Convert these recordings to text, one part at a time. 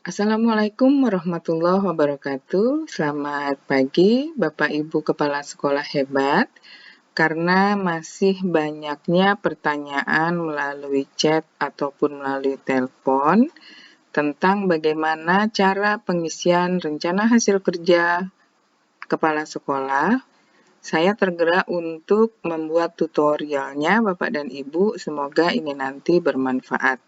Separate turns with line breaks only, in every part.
Assalamualaikum warahmatullahi wabarakatuh. Selamat pagi, Bapak Ibu Kepala Sekolah hebat. Karena masih banyaknya pertanyaan melalui chat ataupun melalui telepon tentang bagaimana cara pengisian rencana hasil kerja kepala sekolah, saya tergerak untuk membuat tutorialnya Bapak dan Ibu. Semoga ini nanti bermanfaat.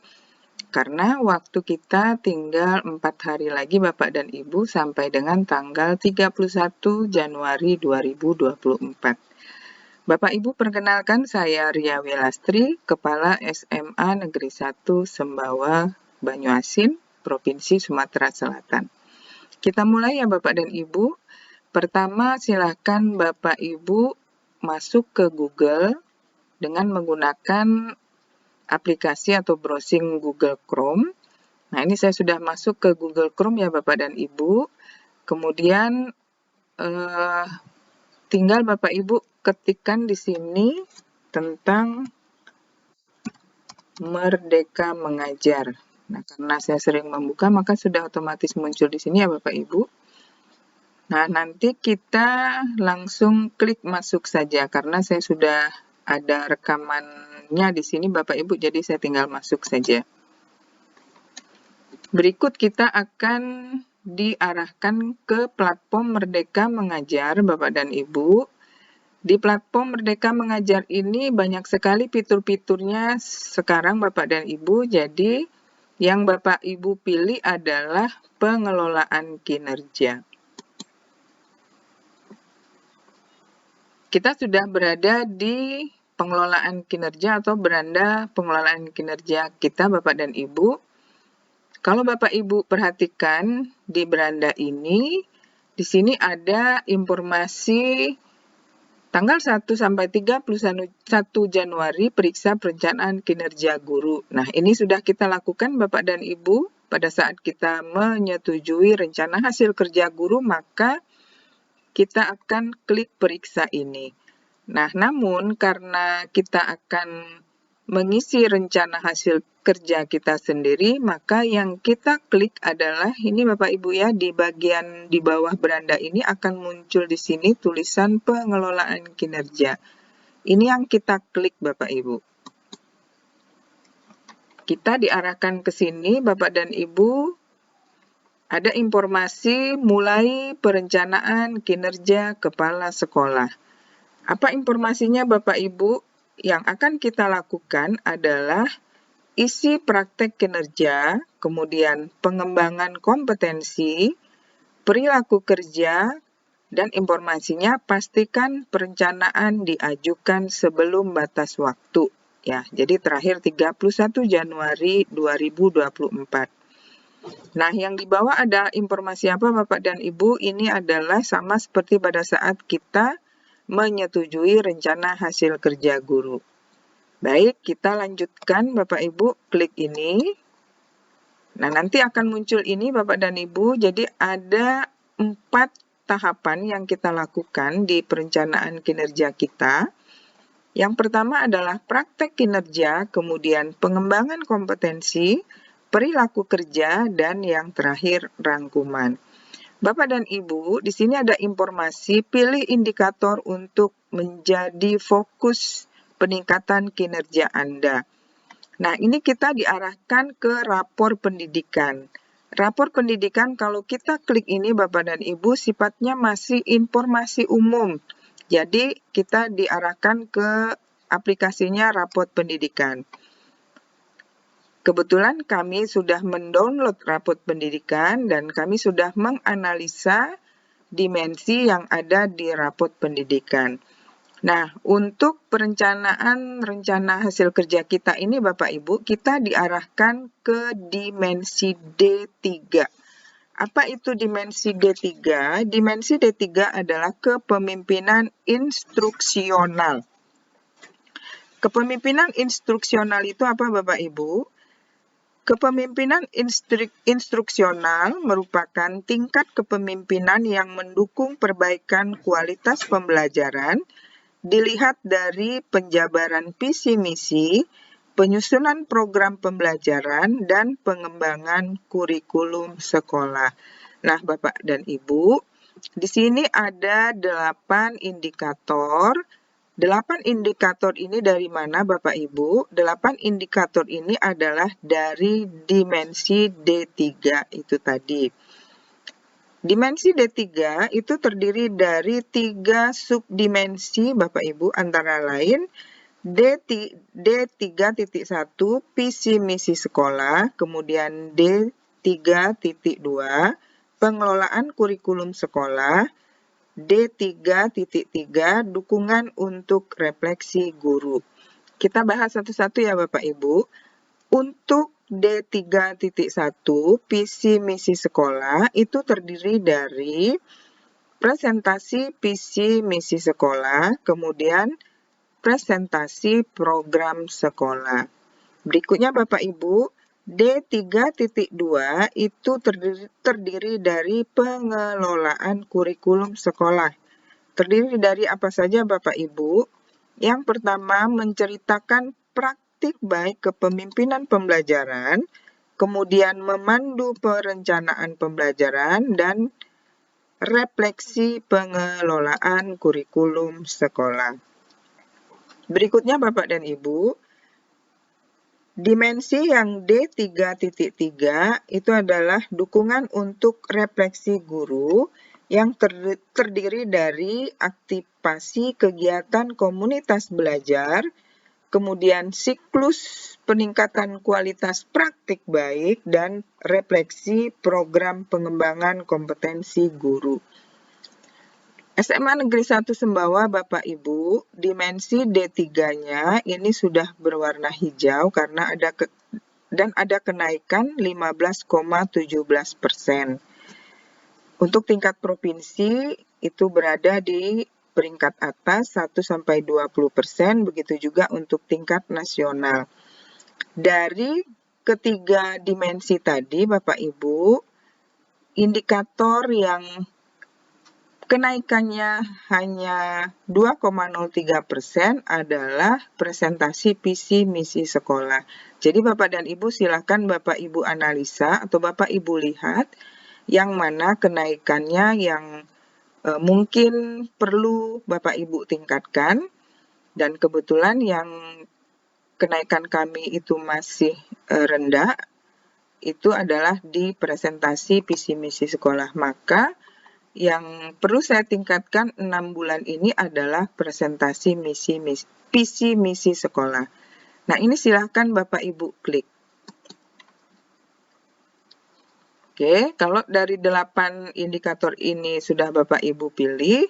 Karena waktu kita tinggal 4 hari lagi Bapak dan Ibu sampai dengan tanggal 31 Januari 2024. Bapak Ibu perkenalkan saya Ria Welastri, Kepala SMA Negeri 1 Sembawa, Banyuasin, Provinsi Sumatera Selatan. Kita mulai ya Bapak dan Ibu. Pertama silahkan Bapak Ibu masuk ke Google dengan menggunakan aplikasi atau browsing Google Chrome. Nah, ini saya sudah masuk ke Google Chrome ya Bapak dan Ibu. Kemudian tinggal Bapak Ibu ketikkan di sini tentang Merdeka Mengajar. Nah, karena saya sering membuka maka sudah otomatis muncul di sini ya Bapak Ibu. Nah, nanti kita langsung klik masuk saja karena saya sudah ada rekamannya di sini Bapak Ibu, jadi saya tinggal masuk saja. Berikut kita akan diarahkan ke platform Merdeka Mengajar Bapak dan Ibu. Di platform Merdeka Mengajar ini banyak sekali fitur-fiturnya sekarang Bapak dan Ibu, jadi yang Bapak Ibu pilih adalah pengelolaan kinerja. Kita sudah berada di pengelolaan kinerja atau beranda pengelolaan kinerja kita Bapak dan Ibu. Kalau Bapak Ibu perhatikan di beranda ini, di sini ada informasi tanggal 1 sampai 31 Januari periksa perencanaan kinerja guru. Nah, ini sudah kita lakukan Bapak dan Ibu pada saat kita menyetujui rencana hasil kerja guru, maka kita akan klik periksa ini. Nah, namun karena kita akan mengisi rencana hasil kerja kita sendiri, maka yang kita klik adalah ini Bapak Ibu ya, di bagian di bawah beranda ini akan muncul di sini tulisan pengelolaan kinerja. Ini yang kita klik Bapak Ibu. Kita diarahkan ke sini Bapak dan Ibu, ada informasi mulai perencanaan kinerja kepala sekolah. Apa informasinya Bapak Ibu? Yang akan kita lakukan adalah isi praktek kinerja, kemudian pengembangan kompetensi, perilaku kerja, dan informasinya pastikan perencanaan diajukan sebelum batas waktu. Ya, jadi terakhir 31 Januari 2024. Nah, yang di bawah ada informasi apa Bapak dan Ibu? Ini adalah sama seperti pada saat kita menyetujui rencana hasil kerja guru. Baik, kita lanjutkan Bapak Ibu, klik ini. Nah, nanti akan muncul ini Bapak dan Ibu, jadi ada 4 tahapan yang kita lakukan di perencanaan kinerja kita. Yang pertama adalah praktek kinerja, kemudian pengembangan kompetensi, perilaku kerja, dan yang terakhir rangkuman. Bapak dan Ibu, di sini ada informasi pilih indikator untuk menjadi fokus peningkatan kinerja Anda. Nah, ini kita diarahkan ke rapor pendidikan. Rapor pendidikan kalau kita klik ini Bapak dan Ibu sifatnya masih informasi umum. Jadi kita diarahkan ke aplikasinya rapor pendidikan. Kebetulan kami sudah mendownload rapor pendidikan dan kami sudah menganalisa dimensi yang ada di rapor pendidikan. Nah, untuk perencanaan rencana hasil kerja kita ini Bapak Ibu, kita diarahkan ke dimensi D3. Apa itu dimensi D3? Dimensi D3 adalah kepemimpinan instruksional. Kepemimpinan instruksional itu apa Bapak Ibu? Kepemimpinan instruksional merupakan tingkat kepemimpinan yang mendukung perbaikan kualitas pembelajaran, dilihat dari penjabaran visi misi, penyusunan program pembelajaran, dan pengembangan kurikulum sekolah. Nah, Bapak dan Ibu, di sini ada 8 indikator. 8 indikator ini dari mana, Bapak Ibu? 8 indikator ini adalah dari dimensi D3 itu tadi. Dimensi D3 itu terdiri dari 3 subdimensi, Bapak Ibu, antara lain D3.1 visi misi sekolah, kemudian D3.2 pengelolaan kurikulum sekolah, D3.3 dukungan untuk refleksi guru. Kita bahas satu-satu ya Bapak Ibu. Untuk D3.1 visi misi sekolah itu terdiri dari presentasi visi misi sekolah, kemudian presentasi program sekolah. Berikutnya Bapak Ibu, D3.2 itu terdiri dari pengelolaan kurikulum sekolah. Terdiri dari apa saja Bapak Ibu? Yang pertama, menceritakan praktik baik kepemimpinan pembelajaran, kemudian memandu perencanaan pembelajaran, dan refleksi pengelolaan kurikulum sekolah. Berikutnya Bapak dan Ibu, dimensi yang D3.3 itu adalah dukungan untuk refleksi guru yang terdiri dari aktivasi kegiatan komunitas belajar, kemudian siklus peningkatan kualitas praktik baik, dan refleksi program pengembangan kompetensi guru. SMA Negeri 1 Sembawa, Bapak Ibu, dimensi D3-nya ini sudah berwarna hijau karena ada kenaikan 15,17%. Untuk tingkat provinsi itu berada di peringkat atas 1-20%, begitu juga untuk tingkat nasional. Dari ketiga dimensi tadi, Bapak Ibu, indikator yang kenaikannya hanya 2,03% adalah presentasi visi misi sekolah. Jadi Bapak dan Ibu silakan Bapak Ibu analisa atau Bapak Ibu lihat yang mana kenaikannya yang mungkin perlu Bapak Ibu tingkatkan, dan kebetulan yang kenaikan kami itu masih rendah, itu adalah di presentasi visi misi sekolah. Maka yang perlu saya tingkatkan 6 bulan ini adalah presentasi visi misi sekolah. Nah, ini silahkan Bapak Ibu klik. Oke, kalau dari 8 indikator ini sudah Bapak Ibu pilih,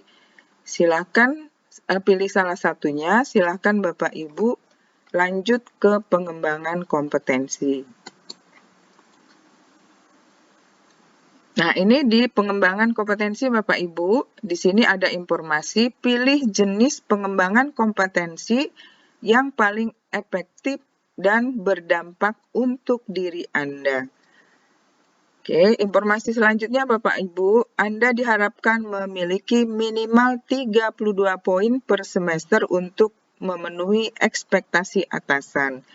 silahkan pilih salah satunya, silahkan Bapak Ibu lanjut ke pengembangan kompetensi. Nah, ini di pengembangan kompetensi Bapak Ibu, di sini ada informasi pilih jenis pengembangan kompetensi yang paling efektif dan berdampak untuk diri Anda. Oke, informasi selanjutnya Bapak Ibu, Anda diharapkan memiliki minimal 32 poin per semester untuk memenuhi ekspektasi atasan.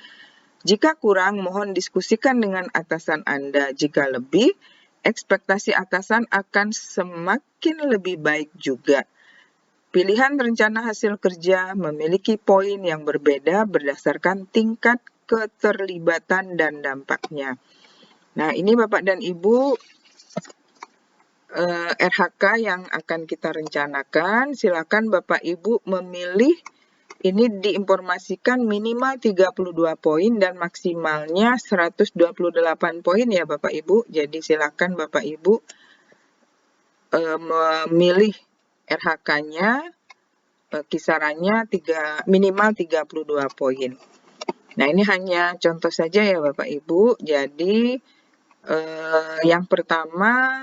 Jika kurang, mohon diskusikan dengan atasan Anda. Jika lebih, ekspektasi atasan akan semakin lebih baik juga. Pilihan rencana hasil kerja memiliki poin yang berbeda berdasarkan tingkat keterlibatan dan dampaknya. Nah, ini Bapak dan Ibu RHK yang akan kita rencanakan. Silakan Bapak Ibu memilih. Ini diinformasikan minimal 32 poin dan maksimalnya 128 poin ya Bapak Ibu. Jadi silakan Bapak Ibu memilih RH-nya, kisarannya minimal 32 poin. Nah, ini hanya contoh saja ya Bapak Ibu. Jadi yang pertama,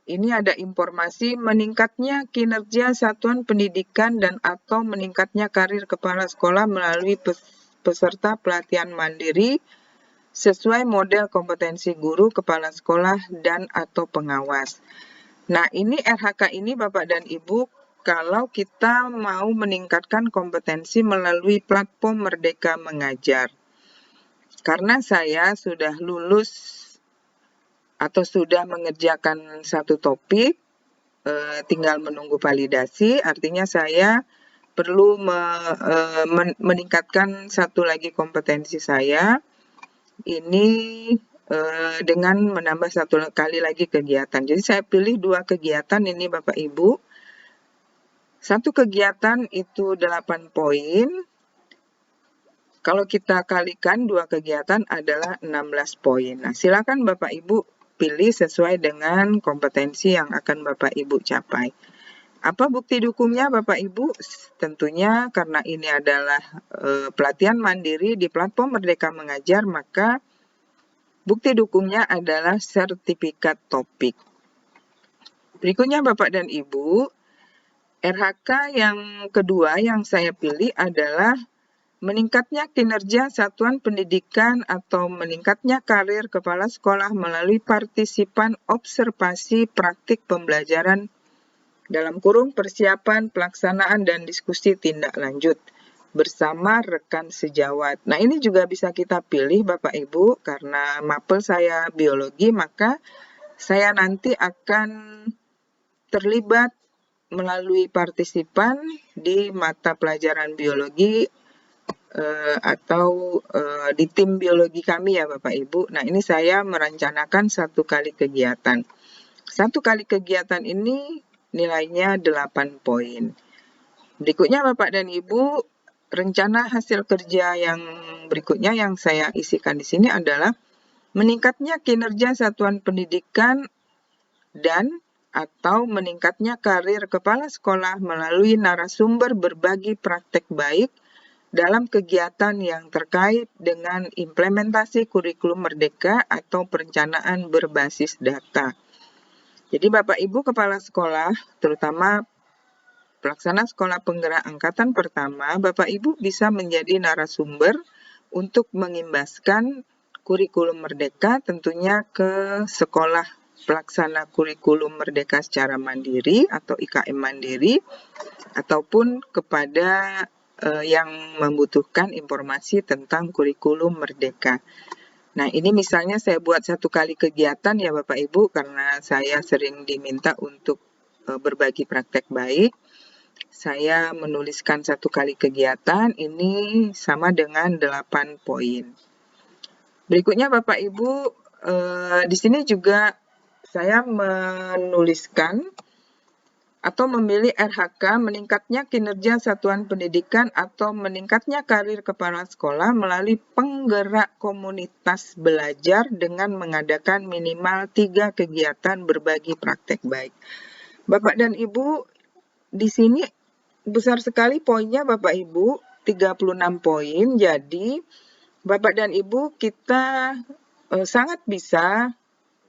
ini ada informasi meningkatnya kinerja satuan pendidikan dan atau meningkatnya karir kepala sekolah melalui peserta pelatihan mandiri sesuai model kompetensi guru, kepala sekolah, dan atau pengawas. Nah, ini RHK ini Bapak dan Ibu, kalau kita mau meningkatkan kompetensi melalui platform Merdeka Mengajar. karena saya sudah lulus atau sudah mengerjakan satu topik, tinggal menunggu validasi, artinya saya perlu meningkatkan satu lagi kompetensi saya, ini dengan menambah satu kali lagi kegiatan. Jadi saya pilih 2 kegiatan ini Bapak Ibu. Satu kegiatan itu 8 poin. Kalau kita kalikan 2 kegiatan adalah 16 poin. Nah, silakan Bapak Ibu pilih sesuai dengan kompetensi yang akan Bapak Ibu capai. Apa bukti dukungnya Bapak Ibu? Tentunya karena ini adalah pelatihan mandiri di platform Merdeka Mengajar, maka bukti dukungnya adalah sertifikat topik. Berikutnya Bapak dan Ibu, RHK yang kedua yang saya pilih adalah meningkatnya kinerja satuan pendidikan atau meningkatnya karir kepala sekolah melalui partisipan observasi praktik pembelajaran dalam kurung persiapan, pelaksanaan, dan diskusi tindak lanjut bersama rekan sejawat. Nah, ini juga bisa kita pilih Bapak Ibu, karena mapel saya biologi, maka saya nanti akan terlibat melalui partisipan di mata pelajaran biologi atau di tim biologi kami ya Bapak Ibu. Nah, ini saya merencanakan 1 kali kegiatan. 1 kali kegiatan ini nilainya 8 poin. Berikutnya Bapak dan Ibu, rencana hasil kerja yang berikutnya yang saya isikan di sini adalah meningkatnya kinerja satuan pendidikan dan atau meningkatnya karir kepala sekolah melalui narasumber berbagi praktek baik dalam kegiatan yang terkait dengan implementasi kurikulum Merdeka atau perencanaan berbasis data. Jadi Bapak Ibu Kepala Sekolah, terutama pelaksana sekolah penggerak angkatan pertama, Bapak Ibu bisa menjadi narasumber untuk mengimbaskan kurikulum Merdeka tentunya ke sekolah pelaksana kurikulum Merdeka secara mandiri atau IKM mandiri, ataupun kepada yang membutuhkan informasi tentang kurikulum Merdeka. Nah, ini misalnya saya buat 1 kali kegiatan ya Bapak Ibu, karena saya sering diminta untuk berbagi praktek baik. Saya menuliskan 1 kali kegiatan, ini sama dengan 8 poin. Berikutnya Bapak Ibu, di sini juga saya menuliskan atau memilih RHK meningkatnya kinerja satuan pendidikan atau meningkatnya karir kepala sekolah melalui penggerak komunitas belajar dengan mengadakan minimal 3 kegiatan berbagi praktek baik. Bapak dan Ibu, di sini besar sekali poinnya Bapak Ibu, 36 poin. Jadi Bapak dan Ibu kita sangat bisa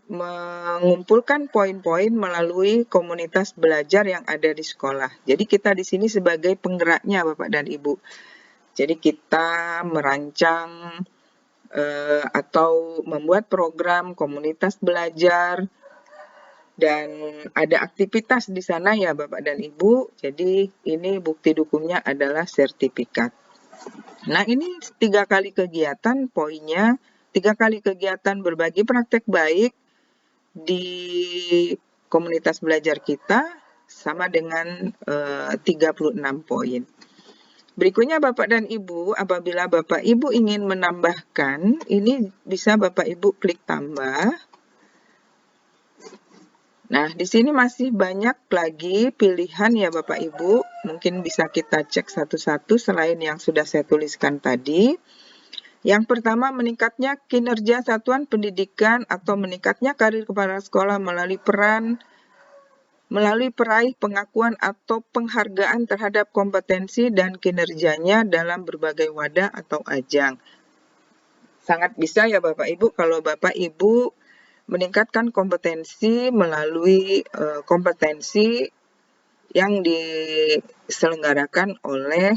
mengumpulkan poin-poin melalui komunitas belajar yang ada di sekolah. Jadi kita di sini sebagai penggeraknya Bapak dan Ibu. Jadi kita merancang atau membuat program komunitas belajar dan ada aktivitas di sana ya Bapak dan Ibu. Jadi ini bukti dukungnya adalah sertifikat. Nah, ini 3 kali kegiatan poinnya, 3 kali kegiatan berbagi praktek baik di komunitas belajar kita sama dengan 36 poin. Berikutnya Bapak dan Ibu, apabila Bapak Ibu ingin menambahkan, ini bisa Bapak Ibu klik tambah. Nah, di sini masih banyak lagi pilihan ya Bapak Ibu, mungkin bisa kita cek satu-satu selain yang sudah saya tuliskan tadi. Yang pertama, meningkatnya kinerja satuan pendidikan atau meningkatnya karir kepala sekolah melalui peraih pengakuan atau penghargaan terhadap kompetensi dan kinerjanya dalam berbagai wadah atau ajang. Sangat bisa ya Bapak Ibu kalau Bapak Ibu meningkatkan kompetensi melalui kompetensi yang diselenggarakan oleh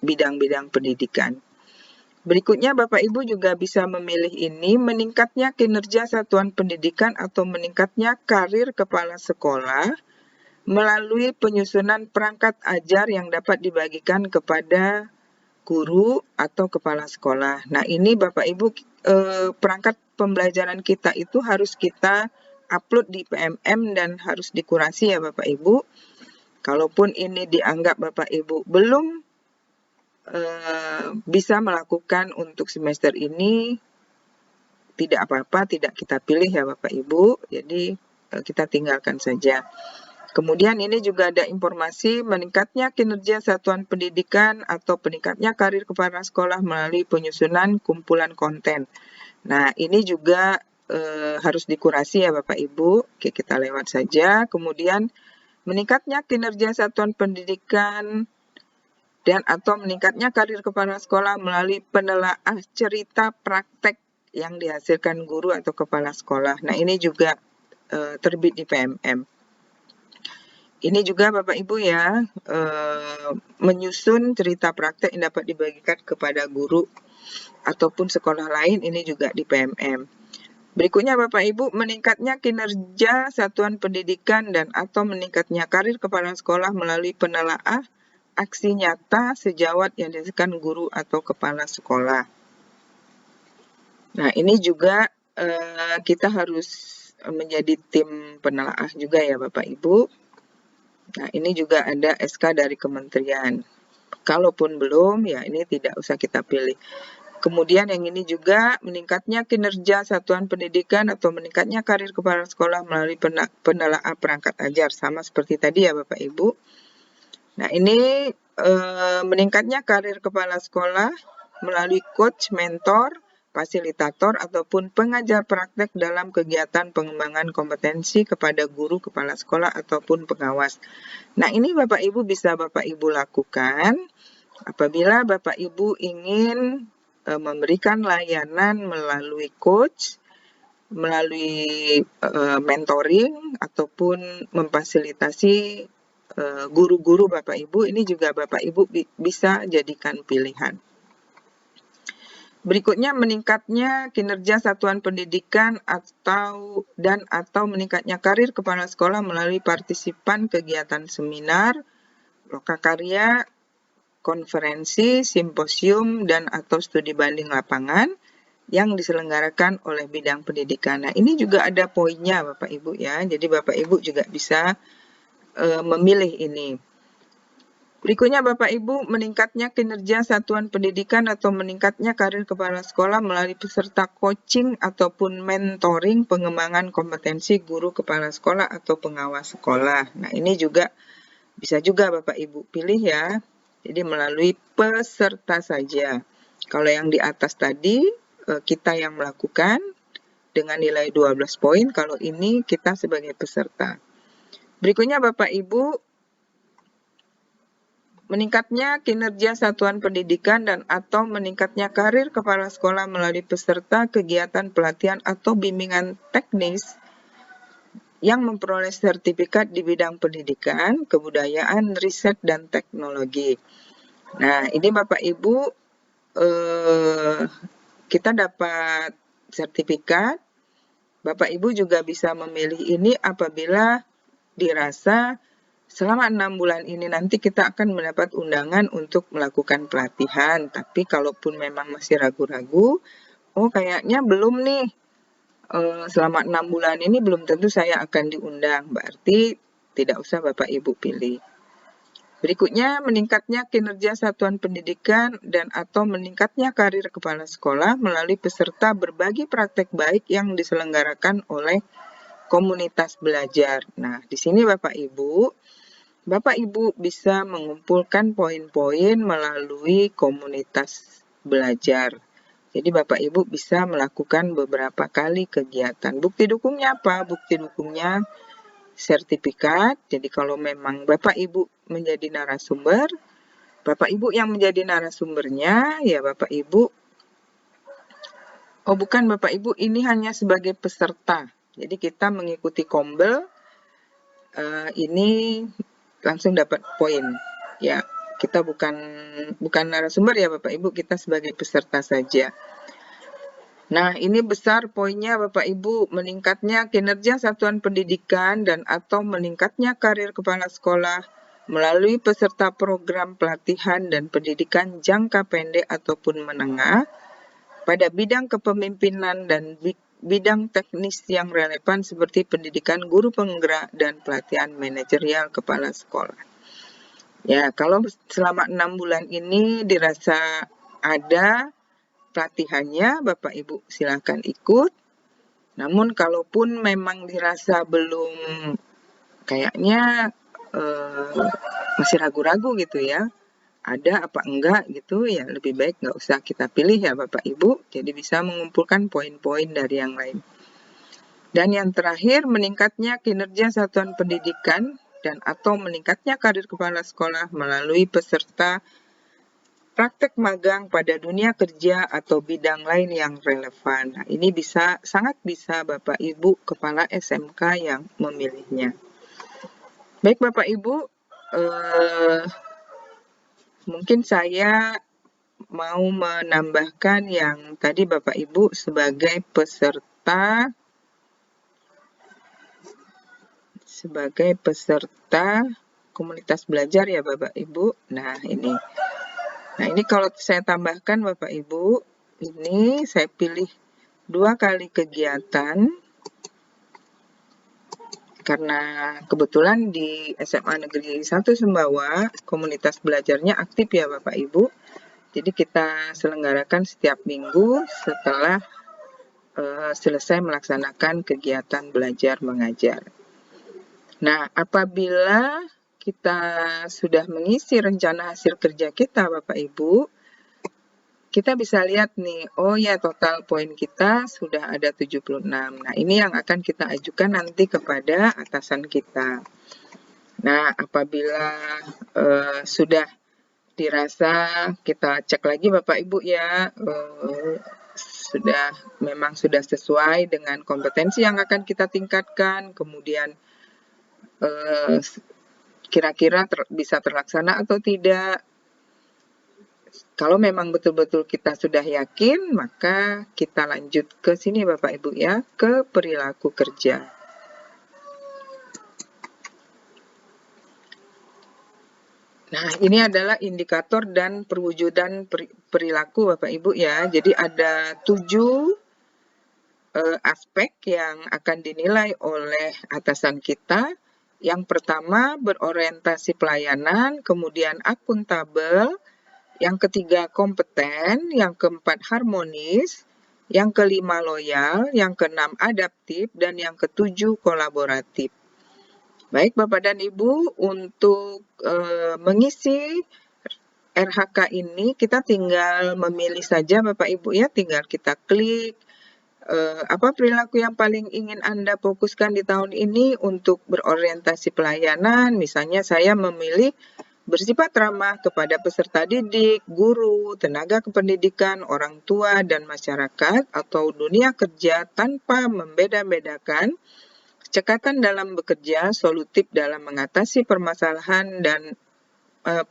bidang-bidang pendidikan. Berikutnya Bapak Ibu juga bisa memilih ini, meningkatnya kinerja satuan pendidikan atau meningkatnya karir kepala sekolah melalui penyusunan perangkat ajar yang dapat dibagikan kepada guru atau kepala sekolah. Nah, ini Bapak Ibu, perangkat pembelajaran kita itu harus kita upload di PMM dan harus dikurasi ya Bapak Ibu. Kalaupun ini dianggap Bapak Ibu belum bisa melakukan untuk semester ini, tidak apa-apa, tidak kita pilih ya Bapak Ibu, jadi kita tinggalkan saja. Kemudian ini juga ada informasi meningkatnya kinerja satuan pendidikan atau meningkatnya karir kepala sekolah melalui penyusunan kumpulan konten. Nah, ini juga harus dikurasi ya Bapak Ibu. Oke, kita lewat saja. Kemudian meningkatnya kinerja satuan pendidikan dan atau meningkatnya karir kepala sekolah melalui penelaah cerita praktek yang dihasilkan guru atau kepala sekolah. Nah, ini juga terbit di PMM. Ini juga Bapak Ibu ya, menyusun cerita praktek yang dapat dibagikan kepada guru ataupun sekolah lain, ini juga di PMM. Berikutnya Bapak Ibu, meningkatnya kinerja satuan pendidikan dan atau meningkatnya karir kepala sekolah melalui penelaah aksi nyata sejawat yang dihasilkan guru atau kepala sekolah. Nah, ini juga kita harus menjadi tim penelaah juga ya Bapak Ibu. Nah, ini juga ada SK dari kementerian. Kalaupun belum, ya ini tidak usah kita pilih. Kemudian yang ini juga meningkatnya kinerja satuan pendidikan atau meningkatnya karir kepala sekolah melalui penelaah perangkat ajar. Sama seperti tadi ya Bapak Ibu. Nah, ini meningkatnya karir kepala sekolah melalui coach, mentor, fasilitator, ataupun pengajar praktek dalam kegiatan pengembangan kompetensi kepada guru, kepala sekolah, ataupun pengawas. Nah, ini Bapak Ibu bisa Bapak Ibu lakukan apabila Bapak Ibu ingin memberikan layanan melalui coach, melalui mentoring, ataupun memfasilitasi guru-guru Bapak Ibu, ini juga Bapak Ibu bisa jadikan pilihan. Berikutnya meningkatnya kinerja satuan pendidikan atau meningkatnya karir kepala sekolah melalui partisipan kegiatan seminar, lokakarya, konferensi, simposium, dan atau studi banding lapangan yang diselenggarakan oleh bidang pendidikan. Nah, ini juga ada poinnya Bapak Ibu ya, jadi Bapak Ibu juga bisa memilih ini. Berikutnya Bapak Ibu, meningkatnya kinerja satuan pendidikan atau meningkatnya karir kepala sekolah melalui peserta coaching ataupun mentoring pengembangan kompetensi guru kepala sekolah atau pengawas sekolah. Nah, ini juga bisa juga Bapak Ibu pilih ya. Jadi melalui peserta saja. Kalau yang di atas tadi kita yang melakukan dengan nilai 12 poin, kalau ini kita sebagai peserta. Berikutnya Bapak Ibu, meningkatnya kinerja satuan pendidikan dan atau meningkatnya karir kepala sekolah melalui peserta kegiatan pelatihan atau bimbingan teknis yang memperoleh sertifikat di bidang pendidikan, kebudayaan, riset, dan teknologi. Nah, ini Bapak Ibu, kita dapat sertifikat. Bapak Ibu juga bisa memilih ini apabila dirasa selama 6 bulan ini nanti kita akan mendapat undangan untuk melakukan pelatihan. Tapi kalaupun memang masih ragu-ragu, oh kayaknya belum nih, selama 6 bulan ini belum tentu saya akan diundang. Berarti tidak usah Bapak Ibu pilih. Berikutnya, meningkatnya kinerja satuan pendidikan dan atau meningkatnya karir kepala sekolah melalui peserta berbagi praktek baik yang diselenggarakan oleh komunitas belajar. Nah, di sini Bapak Ibu bisa mengumpulkan poin-poin melalui komunitas belajar. Jadi Bapak Ibu bisa melakukan beberapa kali kegiatan. Bukti dukungnya apa? Bukti dukungnya sertifikat. Jadi kalau memang Bapak Ibu menjadi narasumber, Bapak Ibu yang menjadi narasumbernya, ya Bapak Ibu, oh bukan Bapak Ibu, ini hanya sebagai peserta. Jadi kita mengikuti kombel, ini langsung dapat poin. Ya, kita bukan narasumber ya Bapak Ibu, kita sebagai peserta saja. Nah, ini besar poinnya Bapak Ibu, meningkatnya kinerja satuan pendidikan dan atau meningkatnya karir kepala sekolah melalui peserta program pelatihan dan pendidikan jangka pendek ataupun menengah pada bidang kepemimpinan dan bidang teknis yang relevan seperti pendidikan guru penggerak dan pelatihan manajerial kepala sekolah. Ya, kalau selama 6 bulan ini dirasa ada pelatihannya, Bapak Ibu silakan ikut. Namun kalaupun memang dirasa belum, kayaknya masih ragu-ragu gitu ya, ada apa enggak gitu, ya lebih baik nggak usah kita pilih ya Bapak Ibu, jadi bisa mengumpulkan poin-poin dari yang lain. Dan yang terakhir, meningkatnya kinerja satuan pendidikan dan atau meningkatnya karir kepala sekolah melalui peserta praktek magang pada dunia kerja atau bidang lain yang relevan. Nah, ini sangat bisa Bapak Ibu kepala SMK yang memilihnya. Baik Bapak Ibu, mungkin saya mau menambahkan yang tadi Bapak Ibu sebagai peserta komunitas belajar ya Bapak Ibu. Nah ini kalau saya tambahkan Bapak Ibu, ini saya pilih 2 kali kegiatan karena kebetulan di SMA Negeri 1 Sumbawa komunitas belajarnya aktif ya Bapak Ibu. Jadi kita selenggarakan setiap minggu setelah selesai melaksanakan kegiatan belajar mengajar. Nah, apabila kita sudah mengisi rencana hasil kerja kita Bapak Ibu, kita bisa lihat nih, oh ya total poin kita sudah ada 76. Nah, ini yang akan kita ajukan nanti kepada atasan kita. Nah, apabila sudah dirasa, kita cek lagi Bapak Ibu ya, memang sudah sesuai dengan kompetensi yang akan kita tingkatkan, kemudian kira-kira bisa terlaksana atau tidak. Kalau memang betul-betul kita sudah yakin, maka kita lanjut ke sini Bapak Ibu ya, ke perilaku kerja. Nah, ini adalah indikator dan perwujudan perilaku Bapak Ibu ya. Jadi ada 7 aspek yang akan dinilai oleh atasan kita. Yang pertama berorientasi pelayanan, kemudian akuntabel, yang ketiga kompeten, yang keempat harmonis, yang kelima loyal, yang keenam adaptif, dan yang ketujuh kolaboratif. Baik Bapak dan Ibu, untuk mengisi RHK ini kita tinggal memilih saja Bapak Ibu ya, tinggal kita klik apa perilaku yang paling ingin Anda fokuskan di tahun ini untuk berorientasi pelayanan. Misalnya saya memilih bersifat ramah kepada peserta didik, guru, tenaga kependidikan, orang tua, dan masyarakat atau dunia kerja tanpa membeda-bedakan, cekatan dalam bekerja, solutif dalam mengatasi permasalahan dan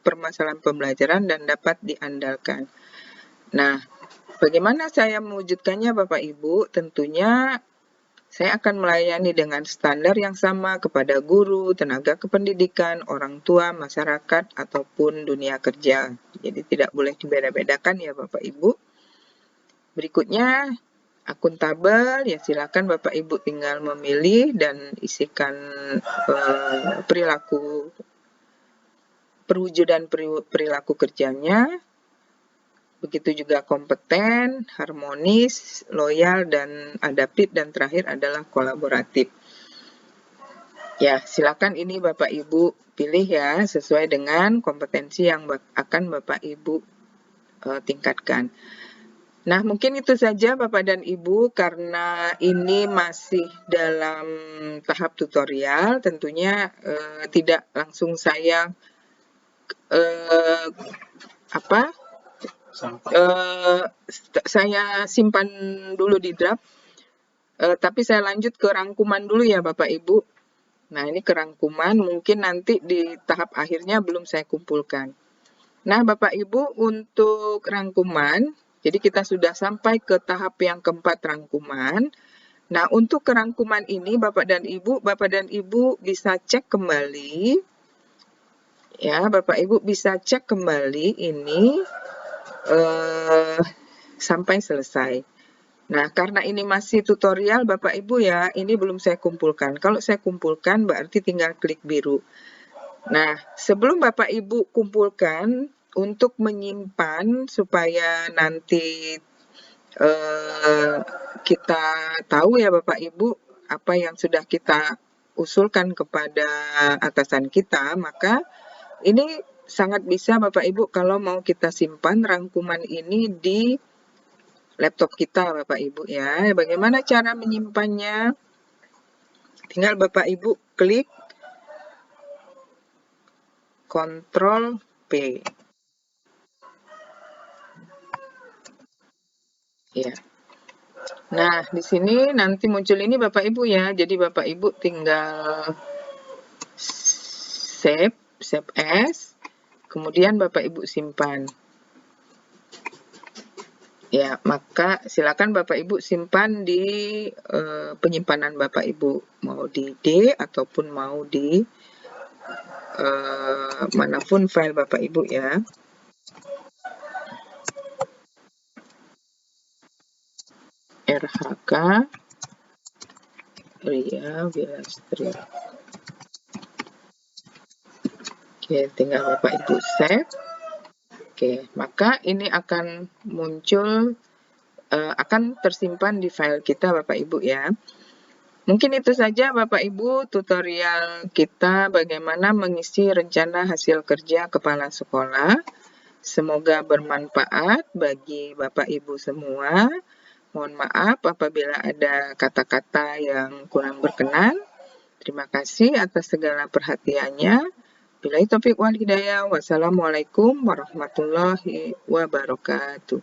permasalahan pembelajaran dan dapat diandalkan. Nah, bagaimana saya mewujudkannya Bapak Ibu? Tentunya saya akan melayani dengan standar yang sama kepada guru, tenaga kependidikan, orang tua, masyarakat, ataupun dunia kerja. Jadi tidak boleh dibeda-bedakan ya Bapak Ibu. Berikutnya, akuntabel, ya silakan Bapak Ibu tinggal memilih dan isikan perwujudan perilaku kerjanya. Begitu juga kompeten, harmonis, loyal, dan adaptif, dan terakhir adalah kolaboratif. Ya, silakan ini Bapak Ibu pilih ya, sesuai dengan kompetensi yang akan Bapak Ibu tingkatkan. Nah, mungkin itu saja Bapak dan Ibu, karena ini masih dalam tahap tutorial, tentunya tidak langsung saya saya simpan dulu di draft, tapi saya lanjut ke rangkuman dulu ya Bapak Ibu. Nah, ini ke rangkuman, mungkin nanti di tahap akhirnya belum saya kumpulkan. Nah, Bapak Ibu, untuk rangkuman, jadi kita sudah sampai ke tahap yang keempat rangkuman. Nah, untuk ke rangkuman ini Bapak dan Ibu bisa cek kembali Ya, Bapak Ibu bisa cek kembali ini sampai selesai. Nah, karena ini masih tutorial Bapak Ibu ya, ini belum saya kumpulkan. Kalau saya kumpulkan berarti tinggal klik biru. Nah, sebelum Bapak Ibu kumpulkan untuk menyimpan supaya nanti kita tahu ya Bapak Ibu apa yang sudah kita usulkan kepada atasan kita, maka ini sangat bisa Bapak Ibu kalau mau kita simpan rangkuman ini di laptop kita Bapak Ibu ya. Bagaimana cara menyimpannya? Tinggal Bapak Ibu klik Ctrl P. Ya. Nah, di sini nanti muncul ini Bapak Ibu ya. Jadi Bapak Ibu tinggal save as, kemudian Bapak Ibu simpan. Ya, maka silakan Bapak Ibu simpan di penyimpanan Bapak Ibu, mau di D ataupun mau di manapun file Bapak Ibu ya. RHK Ria Bilastri. Oke, tinggal Bapak Ibu save. Oke, maka ini akan muncul, akan tersimpan di file kita Bapak Ibu ya. Mungkin itu saja Bapak Ibu tutorial kita bagaimana mengisi rencana hasil kerja kepala sekolah. Semoga bermanfaat bagi Bapak Ibu semua. Mohon maaf apabila ada kata-kata yang kurang berkenan. Terima kasih atas segala perhatiannya. Billahi taufiq wal hidayah. Wassalamualaikum warahmatullahi wabarakatuh.